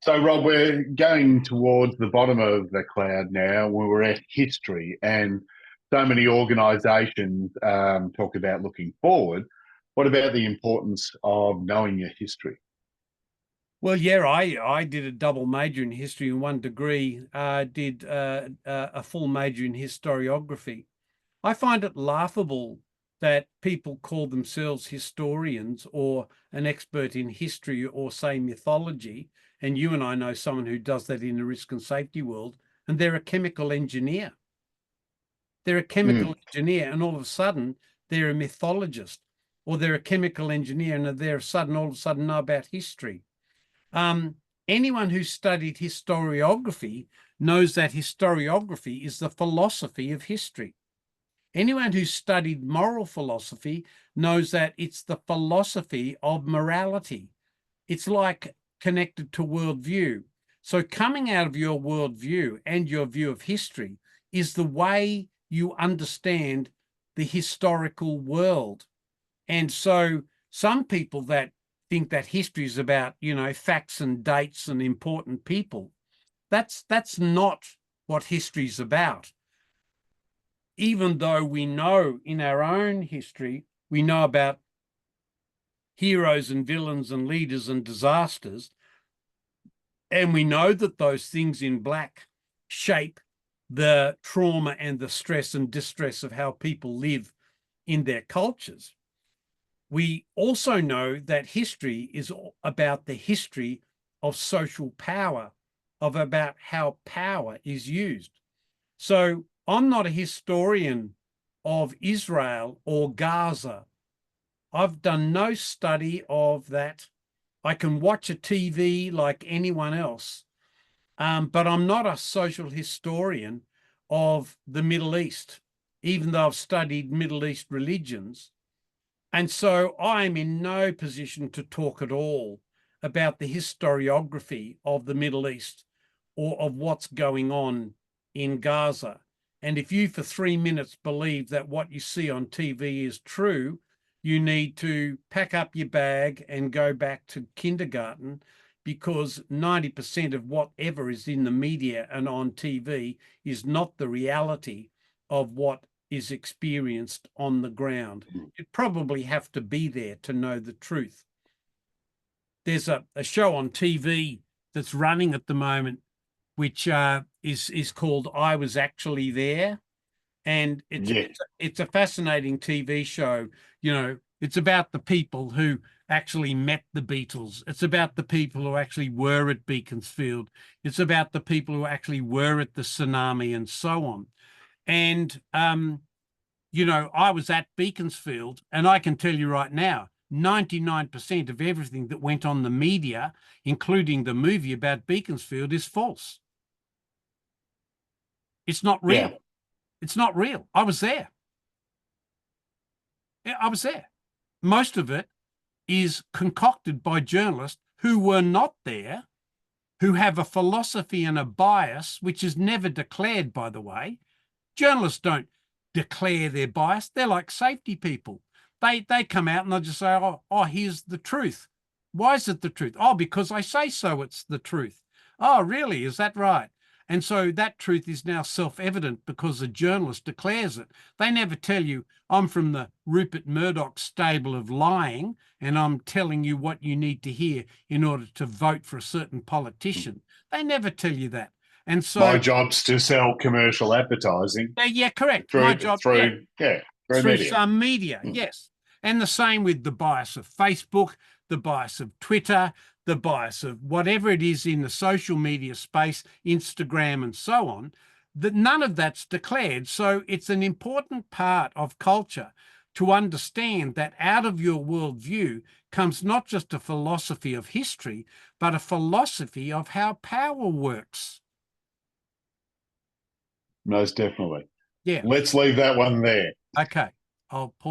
So, Rob, we're going towards the bottom of the cloud now where we're at history, and so many organisations talk about looking forward. What about the importance of knowing your history? Well, yeah, I did a double major in history and one degree, did a full major in historiography. I find it laughable that people call themselves historians or an expert in history or say mythology. And you and I know someone who does that in the risk and safety world, and they're a chemical engineer. They're a chemical Mm. engineer, and all of a sudden they're a mythologist, or they're a chemical engineer, and they're sudden all of a sudden know about history. Um, Anyone who studied historiography knows that historiography is the philosophy of history. Anyone who studied moral philosophy knows that it's the philosophy of morality. It's like connected to worldview. So coming out of your worldview and your view of history is the way you understand the historical world. And so some people that think that history is about, facts and dates and important people, that's not what history is about. Even though we know in our own history, we know about heroes and villains and leaders and disasters, and we know that those things in black shape the trauma and the stress and distress of how people live in their cultures. We also know that history is about the history of social power, of about how power is used. So I'm not a historian of Israel or Gaza. I've done no study of that. I can watch a TV like anyone else, but I'm not a social historian of the Middle East, even though I've studied Middle East religions. And so I'm in no position to talk at all about the historiography of the Middle East or of what's going on in Gaza. And if you for 3 minutes believe that what you see on TV is true, you need to pack up your bag and go back to kindergarten, because 90% of whatever is in the media and on TV is not the reality of what is experienced on the ground. You'd probably have to be there to know the truth. There's a show on TV that's running at the moment, which is called I Was Actually There. And Yeah, it's a fascinating TV show. It's about the people who actually met the Beatles. It's about the people who actually were at Beaconsfield. It's about the people who actually were at the tsunami and so on. And I was at Beaconsfield, and I can tell you right now, 99% of everything that went on the media, including the movie about Beaconsfield, is false. It's not yeah. real. It's not real. I was there. Yeah, I was there. Most of it is concocted by journalists who were not there, who have a philosophy and a bias, which is never declared, by the way. Journalists don't declare their bias. They're like safety people. They come out and they'll just say, oh, here's the truth. Why is it the truth? Oh, because I say so, it's the truth. Oh, really? Is that right? And so that truth is now self-evident because a journalist declares it. They never tell you, I'm from the Rupert Murdoch stable of lying, and I'm telling you what you need to hear in order to vote for a certain politician. They never tell you that. And My so, job's to sell commercial advertising yeah, correct. My through job, yeah, through yeah through through media. some media, Mm. yes. And the same with the bias of Facebook, the bias of Twitter, the bias of whatever it is in the social media space, Instagram and so on, that none of that's declared. So it's an important part of culture to understand that out of your worldview comes not just a philosophy of history, but a philosophy of how power works. Most definitely. Yeah. Let's leave that one there. Okay. I'll pause.